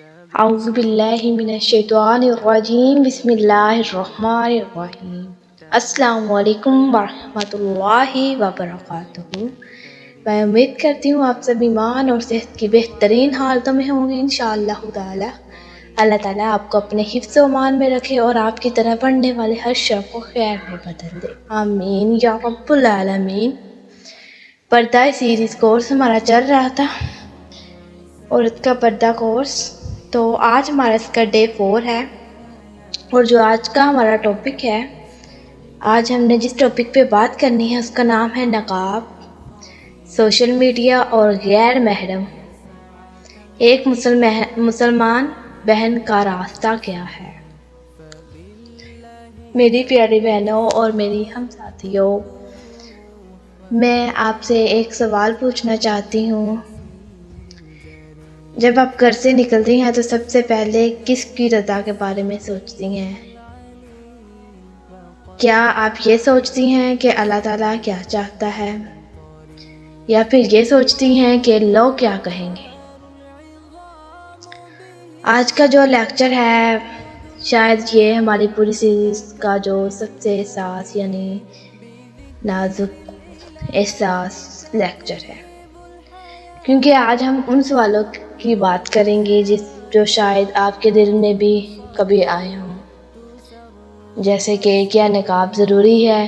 اعوذ باللہ من الشیطان الرجیم بسم اللہ الرحمن الرحیم السلام علیکم ورحمۃ اللہ وبرکاتہ۔ میں امید کرتی ہوں آپ سب ایمان اور صحت کی بہترین حالتوں میں ہوں گے انشاءاللہ تعالی۔ اللہ تعالیٰ آپ کو اپنے حفظ و امان میں رکھے اور آپ کی طرح پڑھنے والے ہر شر کو خیر میں بدل دے، آمین یا رب العالمین۔ پردہ سیریز کورس ہمارا چل رہا تھا، عورت کا پردہ کورس، تو آج ہمارا اس کا ڈے 4 ہے، اور جو آج کا ہمارا ٹاپک ہے، آج ہم نے جس ٹاپک پہ بات کرنی ہے اس کا نام ہے نقاب، سوشل میڈیا اور غیر محرم، ایک مسلمان بہن کا راستہ کیا ہے۔ میری پیاری بہنوں اور میری ہم ساتھیوں، میں آپ سے ایک سوال پوچھنا چاہتی ہوں۔ جب آپ گھر سے نکلتی ہیں تو سب سے پہلے کس کی رضا کے بارے میں سوچتی ہیں؟ کیا آپ یہ سوچتی ہیں کہ اللہ تعالیٰ کیا چاہتا ہے، یا پھر یہ سوچتی ہیں کہ لوگ کیا کہیں گے؟ آج کا جو لیکچر ہے شاید یہ ہماری پوری سیریز کا جو سب سے حساس یعنی نازک احساس لیکچر ہے، کیونکہ آج ہم ان سوالوں کی بات کریں گے جو شاید آپ کے دل میں بھی کبھی آئے ہوں، جیسے کہ کیا نقاب ضروری ہے،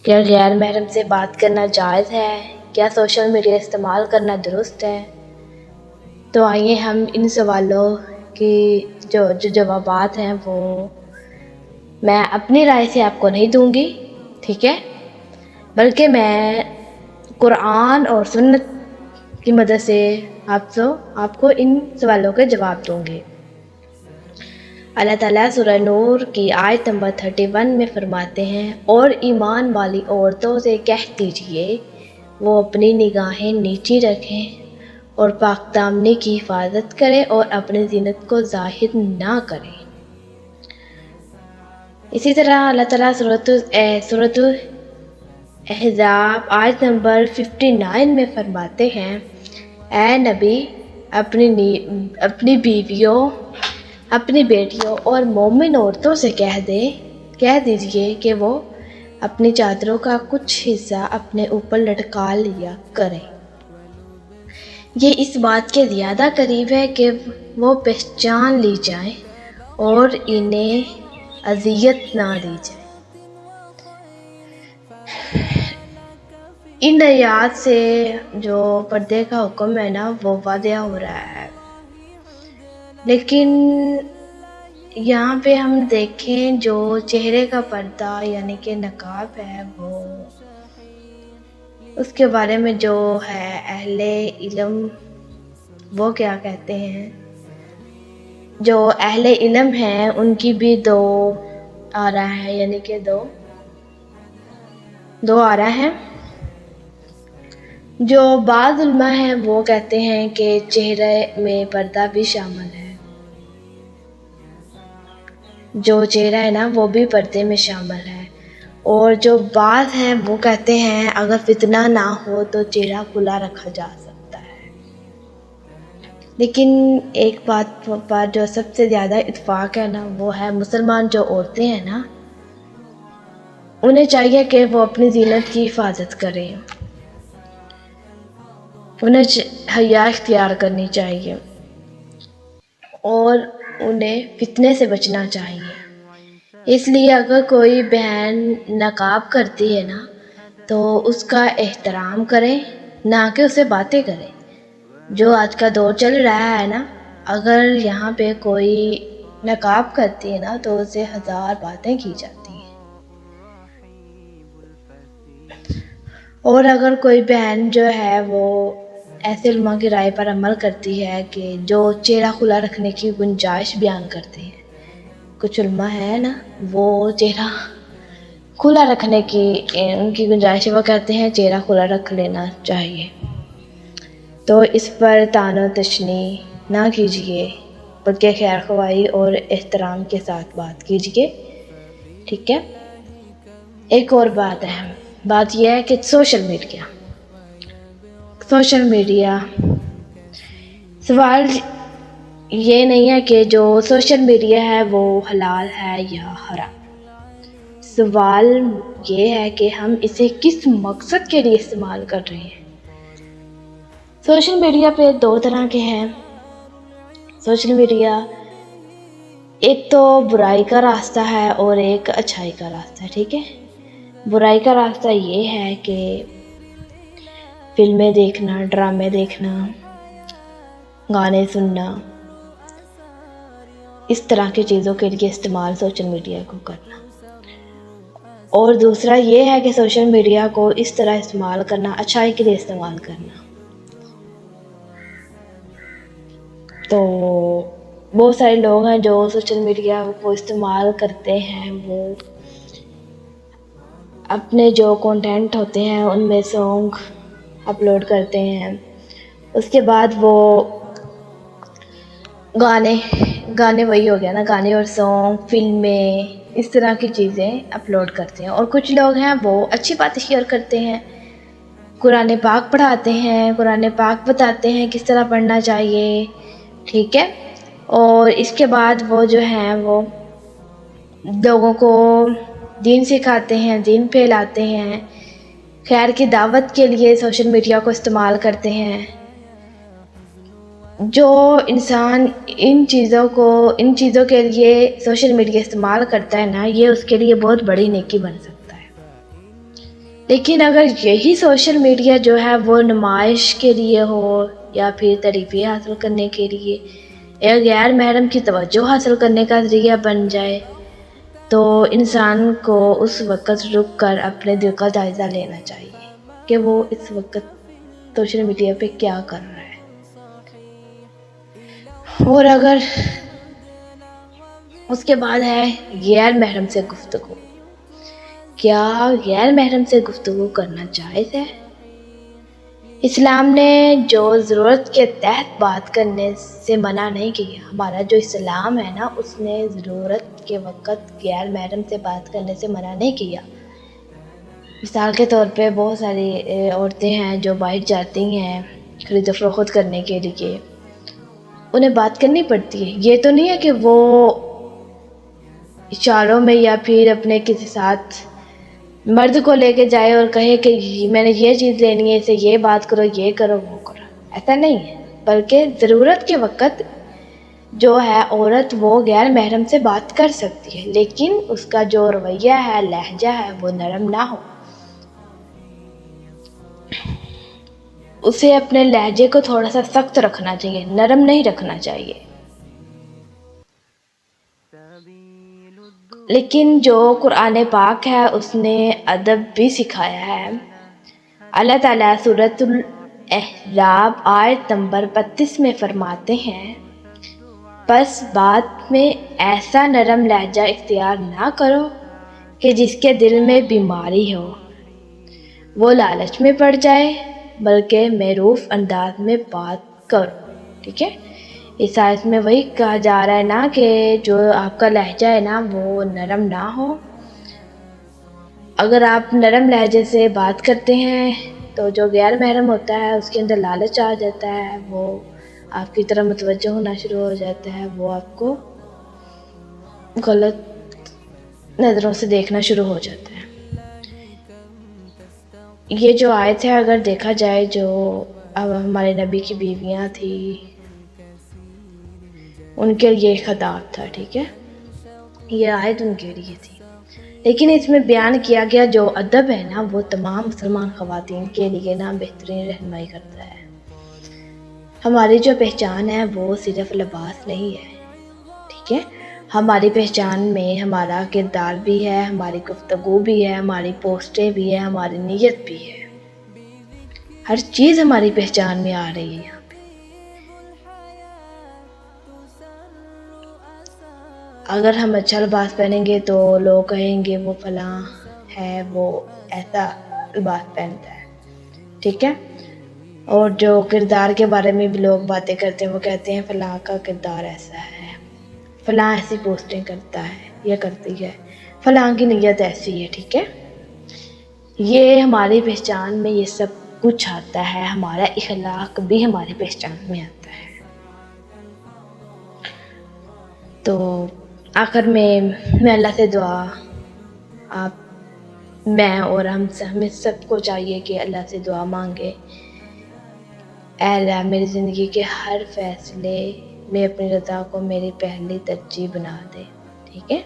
کیا غیر محرم سے بات کرنا جائز ہے، کیا سوشل میڈیا استعمال کرنا درست ہے۔ تو آئیے ہم ان سوالوں کی جو جوابات ہیں وہ میں اپنی رائے سے آپ کو نہیں دوں گی، ٹھیک ہے، بلکہ میں قرآن اور سنت کی مدد سے آپ کو ان سوالوں کے جواب دوں گی۔ اللہ تعالیٰ سورہ نور کی آیت نمبر 31 میں فرماتے ہیں، اور ایمان والی عورتوں سے کہہ دیجئے وہ اپنی نگاہیں نیچی رکھیں اور پاک دامنی کی حفاظت کریں اور اپنی زینت کو ظاہر نہ کریں۔ اسی طرح اللہ تعالیٰ سورۃ احزاب آیت نمبر 59 میں فرماتے ہیں، اے نبی اپنی بیویوں، اپنی بیٹیوں اور مومن عورتوں سے کہہ دیجئے کہ وہ اپنی چادروں کا کچھ حصہ اپنے اوپر لٹکا لیا کریں۔ یہ اس بات کے زیادہ قریب ہے کہ وہ پہچان لی جائیں اور انہیں اذیت نہ دی جائے۔ ان آیات سے جو پردے کا حکم ہے نا وہ واضح ہو رہا ہے، لیکن یہاں پہ ہم دیکھیں جو چہرے کا پردہ یعنی کہ نقاب ہے، وہ اس کے بارے میں جو ہے اہل علم وہ کیا کہتے ہیں۔ جو اہل علم ہیں ان کی بھی دو آ رہا ہے، یعنی کہ دو آ رہا ہے۔ جو بعض علماء ہیں وہ کہتے ہیں کہ چہرے میں پردہ بھی شامل ہے، جو چہرہ ہے نا وہ بھی پردے میں شامل ہے، اور جو بعض ہیں وہ کہتے ہیں اگر فتنہ نہ ہو تو چہرہ کھلا رکھا جا سکتا ہے۔ لیکن ایک بات پر جو سب سے زیادہ اتفاق ہے نا وہ ہے مسلمان جو عورتیں ہیں نا انہیں چاہیے کہ وہ اپنی زینت کی حفاظت کریں، انہیں حیا اختیار کرنی چاہیے اور انہیں فتنے سے بچنا چاہیے۔ اس لیے اگر کوئی بہن نقاب کرتی ہے نا تو اس کا احترام کریں، نہ کہ اسے باتیں کریں۔ جو آج کا دور چل رہا ہے نا، اگر یہاں پہ کوئی نقاب کرتی ہے نا تو اسے 1000 باتیں کی جاتی ہیں، اور اگر کوئی بہن جو ہے وہ ایسے علماء کی رائے پر عمل کرتی ہے کہ جو چہرہ کھلا رکھنے کی گنجائش بیان کرتے ہیں، کچھ علماء ہیں نا وہ چہرہ کھلا رکھنے کی ان کی گنجائش وہ کہتے ہیں چہرہ کھلا رکھ لینا چاہیے، تو اس پر طعن و تشنیع نہ کیجیے بلکہ خیر خواہی اور احترام کے ساتھ بات کیجیے، ٹھیک ہے۔ ایک اور بات یہ ہے کہ سوشل میڈیا سوال یہ نہیں ہے کہ جو سوشل میڈیا ہے وہ حلال ہے یا حرام. سوال یہ ہے کہ ہم اسے کس مقصد کے لیے استعمال کر رہے ہیں. سوشل میڈیا پہ دو طرح کے ہیں. سوشل میڈیا ایک تو برائی کا راستہ ہے اور ایک اچھائی کا راستہ ہے. ٹھیک ہے، برائی کا راستہ یہ ہے کہ فلمیں دیکھنا، ڈرامے دیکھنا، گانے سننا، اس طرح کی چیزوں کے لیے استعمال سوشل میڈیا کو کرنا. اور دوسرا یہ ہے کہ سوشل میڈیا کو اس طرح استعمال کرنا، اچھائی کے لیے استعمال کرنا. تو بہت سارے لوگ ہیں جو سوشل میڈیا کو استعمال کرتے ہیں، وہ اپنے جو کنٹینٹ ہوتے ہیں ان میں سانگ اپلوڈ کرتے ہیں. اس کے بعد وہ گانے وہی ہو گیا نا، گانے اور سانگ، فلمیں، اس طرح کی چیزیں اپلوڈ کرتے ہیں. اور کچھ لوگ ہیں وہ اچھی باتیں شیئر کرتے ہیں، قرآن پاک پڑھاتے ہیں، قرآن پاک بتاتے ہیں کس طرح پڑھنا چاہیے. ٹھیک ہے، اور اس کے بعد وہ جو ہیں وہ لوگوں کو دین سکھاتے ہیں، دین پھیلاتے ہیں، خیر کی دعوت کے لیے سوشل میڈیا کو استعمال کرتے ہیں. جو انسان ان چیزوں کے لیے سوشل میڈیا استعمال کرتا ہے نا، یہ اس کے لیے بہت بڑی نیکی بن سکتا ہے. لیکن اگر یہی سوشل میڈیا جو ہے وہ نمائش کے لیے ہو یا پھر تعریفیں حاصل کرنے کے لیے یا غیر محرم کی توجہ حاصل کرنے کا ذریعہ بن جائے، تو انسان کو اس وقت رک کر اپنے دل کا جائزہ لینا چاہیے کہ وہ اس وقت سوشل میڈیا پہ کیا کر رہا ہے. اور اگر اس کے بعد ہے غیر محرم سے گفتگو. کیا غیر محرم سے گفتگو کرنا جائز ہے؟ اسلام نے جو ضرورت کے تحت بات کرنے سے منع نہیں کیا. ہمارا جو اسلام ہے نا، اس نے ضرورت کے وقت غیر محرم سے بات کرنے سے منع نہیں کیا. مثال کے طور پہ بہت ساری عورتیں ہیں جو باہر جاتی ہیں خرید و فروخت کرنے کے لیے، انہیں بات کرنی پڑتی ہے. یہ تو نہیں ہے کہ وہ اشاروں میں یا پھر اپنے کسی ساتھ مرد کو لے کے جائے اور کہے کہ میں نے یہ چیز لینی ہے، اسے یہ بات کرو، یہ کرو، وہ کرو. ایسا نہیں ہے، بلکہ ضرورت کے وقت جو ہے عورت وہ غیر محرم سے بات کر سکتی ہے، لیکن اس کا جو رویہ ہے، لہجہ ہے، وہ نرم نہ ہو. اسے اپنے لہجے کو تھوڑا سا سخت رکھنا چاہیے، نرم نہیں رکھنا چاہیے. لیکن جو قرآن پاک ہے اس نے ادب بھی سکھایا ہے. اللہ تعالیٰ سورۃ الاحزاب آیت نمبر 32 میں فرماتے ہیں، پس بات میں ایسا نرم لہجہ اختیار نہ کرو کہ جس کے دل میں بیماری ہو، وہ لالچ میں پڑ جائے، بلکہ معروف انداز میں بات کرو. ٹھیک ہے، اس آیت میں وہی کہا جا رہا ہے نا کہ جو آپ کا لہجہ ہے نا وہ نرم نہ ہو. اگر آپ نرم لہجے سے بات کرتے ہیں تو جو غیر محرم ہوتا ہے اس کے اندر لالچ آ جاتا ہے، وہ آپ کی طرف متوجہ ہونا شروع ہو جاتا ہے، وہ آپ کو غلط نظروں سے دیکھنا شروع ہو جاتا ہے. یہ جو آیت ہے اگر دیکھا جائے، جو اب ہمارے نبی کی بیویاں تھیں ان کے لیے خطاب تھا. ٹھیک ہے، یہ آیت ان کے لیے تھی، لیکن اس میں بیان کیا گیا جو ادب ہے نا وہ تمام مسلمان خواتین کے لیے نا بہترین رہنمائی کرتا ہے. ہماری جو پہچان ہے وہ صرف لباس نہیں ہے. ٹھیک ہے، ہماری پہچان میں ہمارا کردار بھی ہے، ہماری گفتگو بھی ہے، ہماری پوسٹیں بھی ہے، ہماری نیت بھی ہے. ہر چیز ہماری پہچان میں آ رہی ہے. اگر ہم اچھا لباس پہنیں گے تو لوگ کہیں گے وہ فلاں ہے، وہ ایسا لباس پہنتا ہے. ٹھیک ہے، اور جو کردار کے بارے میں بھی لوگ باتیں کرتے ہیں، وہ کہتے ہیں فلاں کا کردار ایسا ہے، فلاں ایسی پوسٹیں کرتا ہے، یہ کرتی ہے، فلاں کی نیت ایسی ہے. ٹھیک ہے، یہ ہماری پہچان میں یہ سب کچھ آتا ہے. ہمارا اخلاق بھی ہماری پہچان میں آتا ہے. تو آخر میں اللہ سے دعا، میں اور ہمیں سب کو چاہیے کہ اللہ سے دعا مانگے، اے اللہ میری زندگی کے ہر فیصلے میں اپنی رضا کو میری پہلی ترجیح بنا دے، ٹھیک ہے؟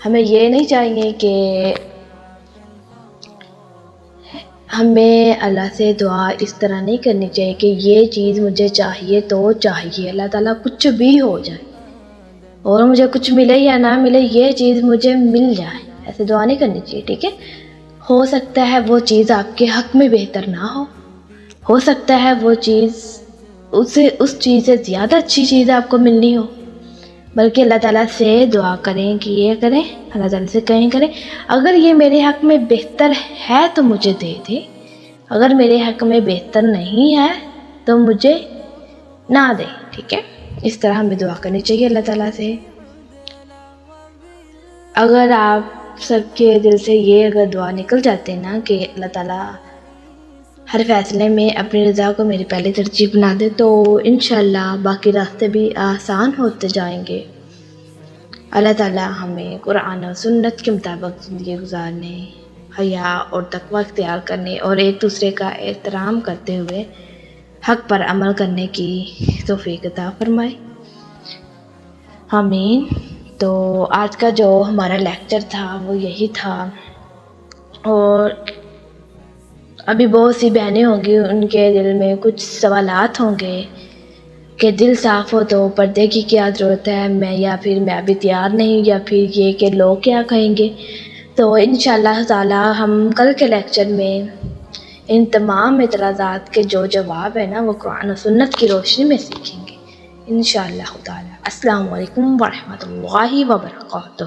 ہمیں یہ نہیں چاہیے کہ ہمیں اللہ سے دعا اس طرح نہیں کرنی چاہیے کہ یہ چیز مجھے چاہیے تو چاہیے، اللہ تعالیٰ کچھ بھی ہو جائے اور مجھے کچھ ملے یا نہ ملے، یہ چیز مجھے مل جائے، ایسے دعا نہیں کرنی چاہیے، ٹھیک ہے؟ ہو سکتا ہے وہ چیز آپ کے حق میں بہتر نہ ہو سکتا ہے وہ چیز اس چیز سے زیادہ اچھی چیز آپ کو ملنی ہو، بلکہ اللہ تعالیٰ سے دعا کریں کہ یہ کریں، اللہ تعالیٰ سے کہیں کریں اگر یہ میرے حق میں بہتر ہے تو مجھے دے دے، اگر میرے حق میں بہتر نہیں ہے تو مجھے نہ دے، ٹھیک ہے؟ اس طرح ہمیں دعا کرنی چاہیے اللہ تعالیٰ سے۔ اگر آپ سب کے دل سے یہ اگر دعا نکل جاتے نا کہ اللہ تعالیٰ ہر فیصلے میں اپنی رضا کو میری پہلی ترجیح بنا دے، تو انشاءاللہ باقی راستے بھی آسان ہوتے جائیں گے۔ اللہ تعالیٰ ہمیں قرآن و سنت کے مطابق زندگی گزارنے، حیا اور تقوی اختیار کرنے اور ایک دوسرے کا احترام کرتے ہوئے حق پر عمل کرنے کی توفیق عطا فرمائے، آمین۔ تو آج کا جو ہمارا لیکچر تھا وہ یہی تھا، اور ابھی بہت سی بہنیں ہوں گی ان کے دل میں کچھ سوالات ہوں گے کہ دل صاف ہو تو پردے کی کیا ضرورت ہے، میں ابھی تیار نہیں، یا پھر یہ کہ لوگ کیا کہیں گے۔ تو انشاءاللہ تعالی ہم کل کے لیکچر میں ان تمام اعتراضات کے جو جواب ہے نا وہ قرآن و سنت کی روشنی میں سیکھیں گے انشاءاللہ تعالی۔ السلام علیکم ورحمۃ اللہ وبرکاتہ۔